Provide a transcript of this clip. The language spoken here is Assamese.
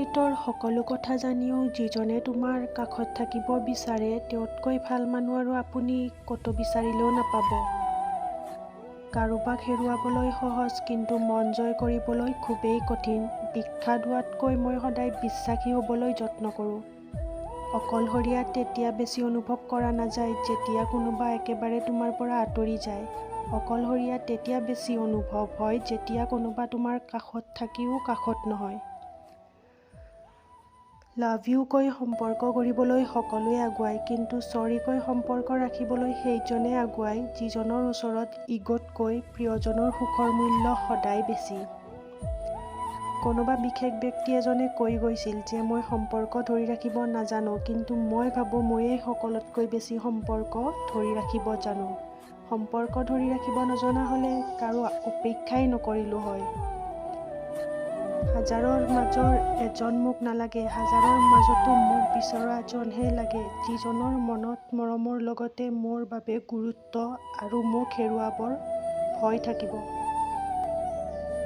অতীতৰ সকলো কথা জানিও যিজনে তোমাৰ কাষত থাকিব বিচাৰে তেওঁতকৈ ভাল মানুহ আৰু আপুনি ক'তো বিচাৰিলেও নাপাব। কাৰোবাক হেৰুৱাবলৈ সহজ কিন্তু মন জয় কৰিবলৈ খুবেই কঠিন। বিখ্যাত হোৱাতকৈ মই সদায় বিশ্বাসী হ'বলৈ যত্ন কৰোঁ। অকলশৰীয়া তেতিয়া বেছি অনুভৱ কৰা নাযায় যেতিয়া কোনোবা একেবাৰে তোমাৰ পৰা আঁতৰি যায়। অকলশৰীয়া তেতিয়া বেছি অনুভৱ হয় যেতিয়া কোনোবা তোমাৰ কাষত থাকিও কাষত নহয়। লাভ ইউ কৈ সম্পৰ্ক গঢ়িবলৈ সকলোৱে আগুৱায়, কিন্তু চৰি কৈ সম্পৰ্ক ৰাখিবলৈ সেইজনে আগুৱায় যিজনৰ ওচৰত ইগ'তকৈ প্ৰিয়জনৰ সুখৰ মূল্য সদায় বেছি। কোনোবা বিশেষ ব্যক্তি এজনে কৈ গৈছিল যে মই সম্পৰ্ক ধৰি ৰাখিব নাজানো, কিন্তু মই ভাবোঁ ময়েই সকলোতকৈ বেছি সম্পৰ্ক ধৰি ৰাখিব জানো। সম্পৰ্ক ধৰি ৰাখিব নজনা হ'লে কাৰো অপেক্ষাই নকৰিলো হয়। হাজাৰৰ মাজৰ এজন মোক নালাগে, হাজাৰৰ মাজতো মোক বিচৰা এজনহে লাগে, যিজনৰ মনত মৰমৰ লগতে মোৰ বাবে গুৰুত্ব আৰু মোক হেৰুৱাবৰ ভয় থাকিব।